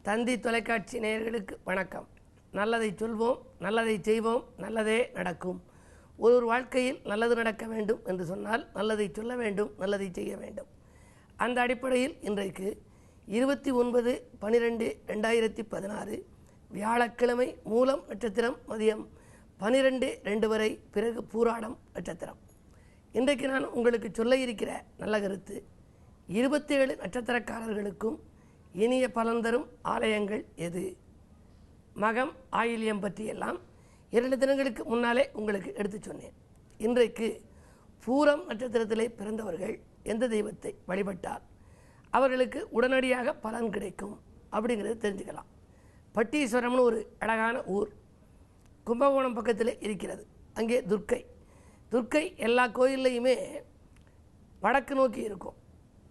தந்தி தொலைக்காட்சி நேயர்களுக்கு வணக்கம். நல்லதை சொல்வோம், நல்லதை செய்வோம், நல்லதே நடக்கும். ஒரு வாழ்க்கையில் நல்லது நடக்க வேண்டும் என்று சொன்னால் நல்லதை சொல்ல வேண்டும், நல்லதை செய்ய வேண்டும். அந்த அடிப்படையில் இன்றைக்கு 29/12/2016 வியாழக்கிழமை மூலம் நட்சத்திரம் மதியம் 12:02 வரை, பிறகு பூராடம் நட்சத்திரம். இன்றைக்கு நான் உங்களுக்கு சொல்ல இருக்கிற நல்ல கருத்து 27 நட்சத்திரக்காரர்களுக்கும் இனிய பலன் தரும் ஆலயங்கள் எது? மகம் ஆயில்யம் பற்றியெல்லாம் 2 தினங்களுக்கு முன்னாலே உங்களுக்கு எடுத்து சொன்னேன். இன்றைக்கு பூரம் நட்சத்திரத்திலே பிறந்தவர்கள் எந்த தெய்வத்தை வழிபட்டால் அவர்களுக்கு உடனடியாக பலன் கிடைக்கும் அப்படிங்கிறத தெரிஞ்சுக்கலாம். பட்டீஸ்வரம்னு ஒரு அழகான ஊர் கும்பகோணம் பக்கத்தில் இருக்கிறது. அங்கே துர்க்கை எல்லா கோயில்லையுமே வடக்கு நோக்கி இருக்கும்.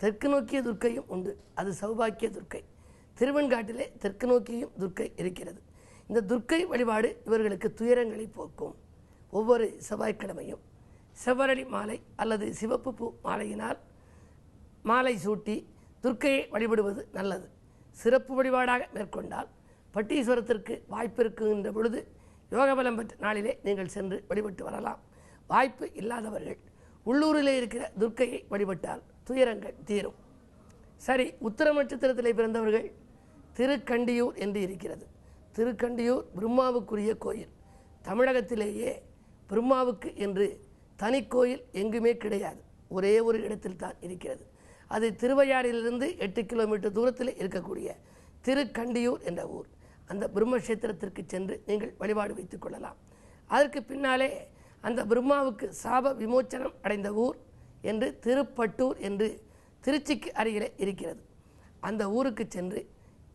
தெற்கு நோக்கிய துர்க்கையும் உண்டு, அது சௌபாக்கிய துர்க்கை. திருவெண்காட்டிலே தெற்கு நோக்கியும் துர்க்கை இருக்கிறது. இந்த துர்க்கை வழிபாடு இவர்களுக்கு துயரங்களை போக்கும். ஒவ்வொரு செவ்வாய்க்கிழமையும் செவ்வரளி மாலை அல்லது சிவப்பு பூ மாலையினால் மாலை சூட்டி துர்க்கையை வழிபடுவது நல்லது. சிறப்பு வழிபாடாக மேற்கொண்டால் பட்டீஸ்வரத்திற்கு வாய்ப்பு இருக்குகின்ற பொழுது யோகபலம் பெற்ற நாளிலே நீங்கள் சென்று வழிபட்டு வரலாம். வாய்ப்பு இல்லாதவர்கள் உள்ளூரிலே இருக்கிற துர்க்கையை வழிபட்டால் துயரங்கள் தீரும். சரி, உத்திரம் நட்சத்திரத்திலே பிறந்தவர்கள் திருக்கண்டியூர் என்று இருக்கிறது. திருக்கண்டியூர் பிரம்மாவுக்குரிய கோயில். தமிழகத்திலேயே பிரம்மாவுக்கு என்று தனி கோயில் எங்குமே கிடையாது, ஒரே ஒரு இடத்தில் தான் இருக்கிறது. அது திருவையாறிலிருந்து 8 கிலோமீட்டர் தூரத்தில் இருக்கக்கூடிய திருக்கண்டியூர் என்ற ஊர். அந்த பிரம்மக்ஷேத்திரத்திற்கு சென்று நீங்கள் வழிபாடு வைத்துக் கொள்ளலாம். அதற்கு பின்னாலே அந்த பிரம்மாவுக்கு சாப விமோச்சனம் அடைந்த ஊர் என்று திருப்பட்டூர் என்று திருச்சிக்கு அருகிலே இருக்கிறது. அந்த ஊருக்கு சென்று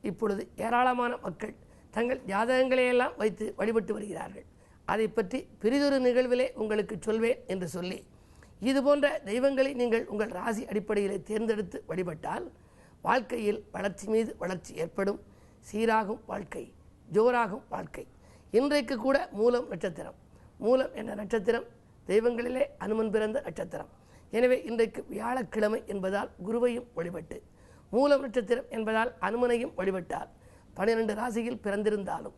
இப்பொழுது ஏராளமான மக்கள் தங்கள் ஜாதகங்களையெல்லாம் வைத்து வழிபட்டு வருகிறார்கள். அதை பற்றி பிரிதொரு நிகழ்விலே உங்களுக்கு சொல்வேன் என்று சொல்லி, இதுபோன்ற தெய்வங்களை நீங்கள் உங்கள் ராசி அடிப்படையிலே தேர்ந்தெடுத்து வழிபட்டால் வாழ்க்கையில் வளர்ச்சி மீது வளர்ச்சி ஏற்படும். சீராகும் வாழ்க்கை, ஜோராகும் வாழ்க்கை. இன்றைக்கு கூட மூலம் நட்சத்திரம். மூலம் என்ற நட்சத்திரம் தெய்வங்களிலே அனுமன் பிறந்த நட்சத்திரம். எனவே இன்றைக்கு வியாழக்கிழமை என்பதால் குருவையும் வழிபட்டு, மூலம் நட்சத்திரம் என்பதால் அனுமனையும் வழிபட்டால் 12 ராசியில் பிறந்திருந்தாலும்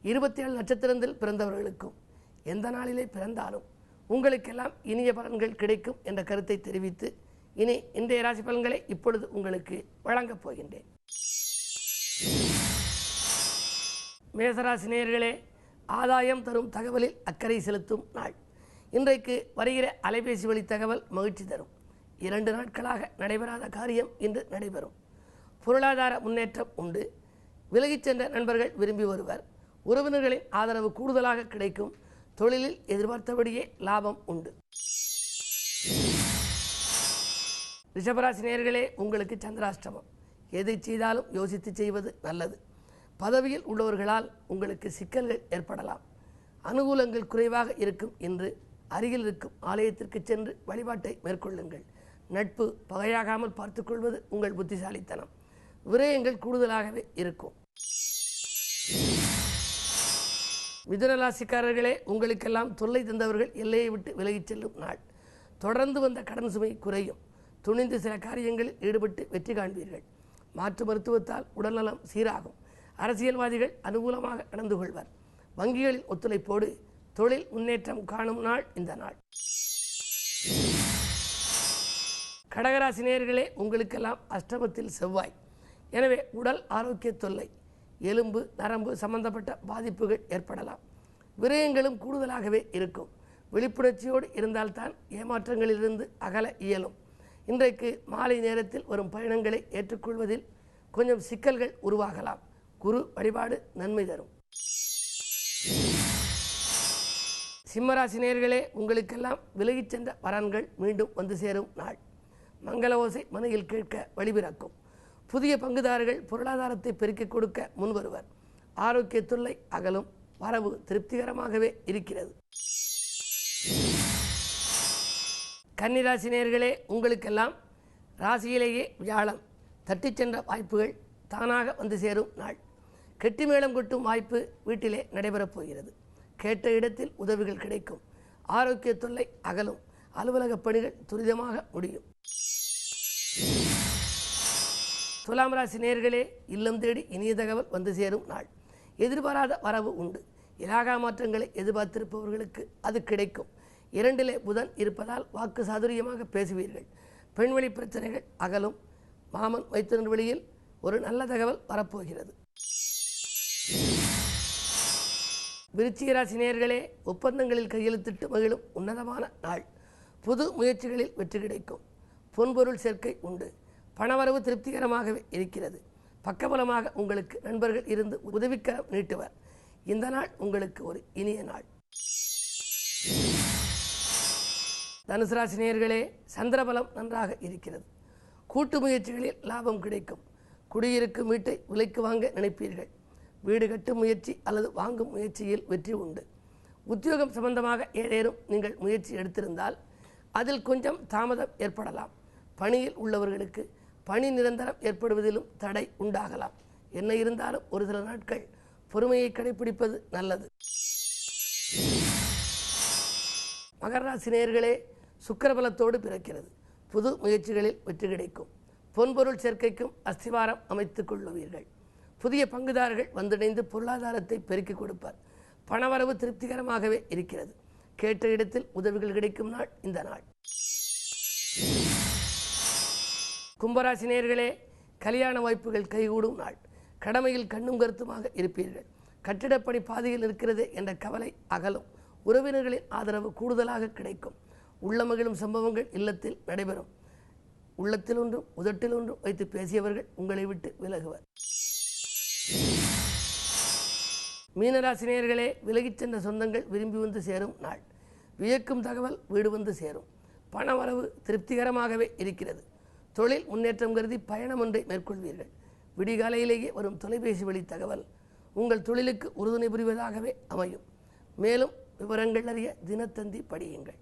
27 நட்சத்திரத்தில் பிறந்தவர்களுக்கும் எந்த நாளிலே பிறந்தாலும் உங்களுக்கெல்லாம் இனிய பலன்கள் கிடைக்கும் என்ற கருத்தை தெரிவித்து இனி இன்றைய ராசி பலன்களை இப்பொழுது உங்களுக்கு வழங்கப் போகின்றேன். மேசராசி நேயர்களே, ஆதாயம் தரும் தகவலில் அக்கறை செலுத்தும் நாள். இன்றைக்கு வருகிற அலைபேசி வழி தகவல் மகிழ்ச்சி தரும். 2 நாட்களாக நடைபெறாத காரியம் இன்று நடைபெறும். பொருளாதார முன்னேற்றம் உண்டு. விலகிச் சென்ற நண்பர்கள் விரும்பி வருவர். உறவினர்களின் ஆதரவு கூடுதலாக கிடைக்கும். தொழிலில் எதிர்பார்த்தபடியே லாபம் உண்டு. ரிஷபராசி நேயர்களே, உங்களுக்கு சந்திராஷ்டமம். எதை செய்தாலும் யோசித்து செய்வது நல்லது. பதவியில் உள்ளவர்களால் உங்களுக்கு சிக்கல்கள் ஏற்படலாம். அனுகூலங்கள் குறைவாக இருக்கும். இன்று அருகில் இருக்கும் ஆலயத்திற்கு சென்று வழிபாட்டை மேற்கொள்ளுங்கள். நட்பு பகையாகாமல் பார்த்துக்கொள்வது உங்கள் புத்திசாலித்தனம். விரயங்கள் கூடுதலாகவே இருக்கும். மிதுன ராசிக்காரர்களே, உங்களுக்கெல்லாம் தொல்லை தந்தவர்கள் எல்லையை விட்டு விலகிச் செல்லும் நாள். தொடர்ந்து வந்த கடன் சுமை குறையும். துணிந்து சில காரியங்களில் ஈடுபட்டு வெற்றி காண்பீர்கள். மாற்று மருத்துவத்தால் உடல்நலம் சீராகும். அரசியல்வாதிகள் அனுகூலமாக நடந்து கொள்வர். வங்கிகளில் ஒத்துழைப்போடு தொழில் முன்னேற்றம் காணும் நாள் இந்த நாள். கடகராசி நேயர்களே, உங்களுக்கெல்லாம் அஷ்டமத்தில் செவ்வாய். எனவே உடல் ஆரோக்கிய தொல்லை, எலும்பு நரம்பு சம்பந்தப்பட்ட பாதிப்புகள் ஏற்படலாம். விரயங்களும் கூடுதலாகவே இருக்கும். விழிப்புணர்ச்சியோடு இருந்தால்தான் ஏமாற்றங்களிலிருந்து அகல இயலும். இன்றைக்கு மாலை நேரத்தில் வரும் பயணங்களை ஏற்றுக்கொள்வதில் கொஞ்சம் சிக்கல்கள் உருவாகலாம். குரு வழிபாடு நன்மை தரும். சிம்மராசி நேயர்களே, உங்களுக்கெல்லாம் விலகிச் சென்ற வரன்கள் மீண்டும் வந்து சேரும் நாள். மங்கள ஓசை மனையில் கேட்க வழிபிறக்கும். புதிய பங்குதாரர்கள் பொருளாதாரத்தை பெருக்கிக் கொடுக்க முன்வருவர். ஆரோக்கிய தொல்லை அகலும். வரவு திருப்திகரமாகவே இருக்கிறது. கன்னிராசி நேயர்களே, உங்களுக்கெல்லாம் ராசியிலேயே வியாழம். தட்டிச் சென்ற வாய்ப்புகள் தானாக வந்து சேரும் நாள். கெட்டி மேளம் கொட்டும் வாய்ப்பு வீட்டிலே நடைபெறப் போகிறது. கேட்ட இடத்தில் உதவிகள் கிடைக்கும். ஆரோக்கிய தொல்லை அகலும். அலுவலக பணிகள் துரிதமாக முடியும். துலாம் ராசி நேயர்களே, இல்லம் தேடி இனிய தகவல் வந்து சேரும் நாள். எதிர்பாராத வரவு உண்டு. இலாகா மாற்றங்களை எதிர்பார்த்திருப்பவர்களுக்கு அது கிடைக்கும். 2லே புதன் இருப்பதால் வாக்கு சாதுரியமாக பேசுவீர்கள். பெண்வெளி பிரச்சனைகள் அகலும். மாமன் மைத்துனர் வழியில் ஒரு நல்ல தகவல் வரப்போகிறது. விருச்சிக ராசி நேயர்களே, ஒப்பந்தங்களில் கையெழுத்திட்டு மகிழும் உன்னதமான நாள். புது முயற்சிகளில் வெற்றி கிடைக்கும். பொன்பொருள் சேர்க்கை உண்டு. பணவரவு திருப்திகரமாகவே இருக்கிறது. பக்கபலமாக உங்களுக்கு நண்பர்கள் இருந்து உதவிக்கரம் நீட்டுவர். இந்த நாள் உங்களுக்கு ஒரு இனிய நாள். தனுசு ராசி நேயர்களே, சந்திரபலம் நன்றாக இருக்கிறது. கூட்டு முயற்சிகளில் லாபம் கிடைக்கும். குடியிருக்கும் வீட்டை விலைக்கு வாங்க நினைப்பீர்கள். வீடு கட்டும் முயற்சி அல்லது வாங்கும் முயற்சியில் வெற்றி உண்டு. உத்தியோகம் சம்பந்தமாக ஏதேனும் நீங்கள் முயற்சி எடுத்திருந்தால் அதில் கொஞ்சம் தாமதம் ஏற்படலாம். பணியில் உள்ளவர்களுக்கு பணி நிரந்தரம் ஏற்படுவதிலும் தடை உண்டாகலாம். என்ன இருந்தாலும் ஒரு சில நாட்கள் பொறுமையை கடைபிடிப்பது நல்லது. மகர ராசி நேயர்களே, சுக்கிரபலத்தோடு பிறக்கிறது. புது முயற்சிகளில் வெற்றி கிடைக்கும். பொன்பொருள் சேர்க்கைக்கும் அஸ்திவாரம் அமைத்துக் கொள்ளுவீர்கள். புதிய பங்குதாரர்கள் வந்திணைந்து பொருளாதாரத்தை பெருக்கிக் கொடுப்பார். பணவரவு திருப்திகரமாகவே இருக்கிறது. கேட்ட இடத்தில் உதவிகள் கிடைக்கும் நாள் இந்த நாள். கும்பராசி நேயர்களே, கல்யாண வாய்ப்புகள் கைகூடும் நாள். கடமையில் கண்ணும் கருத்துமாக இருப்பீர்கள். கட்டிடப்பணி பாதையில் இருக்கிறது என்ற கவலை அகலும். உறவினர்களின் ஆதரவு கூடுதலாக கிடைக்கும். உள்ளமகிழும் சம்பவங்கள் இல்லத்தில் நடைபெறும். உள்ளத்தில் ஒன்றும் உதட்டில் ஒன்றும் வைத்து பேசியவர்கள் உங்களை விட்டு விலகுவர். மீனராசி நேயர்களே, விலகிச் சென்ற சொந்தங்கள் விரும்பி வந்து சேரும் நாள். வியக்கும் தகவல் வீடு வந்து சேரும். பணவரவு திருப்திகரமாகவே இருக்கிறது. தொழில் முன்னேற்றம் கருதி பயணம் ஒன்றை மேற்கொள்வீர்கள். விடிகாலையிலேயே வரும் தொலைபேசி வழி தகவல் உங்கள் தொழிலுக்கு உறுதுணை புரிவதாகவே அமையும். மேலும் விவரங்கள் அறிய தினத்தந்தி படியுங்கள்.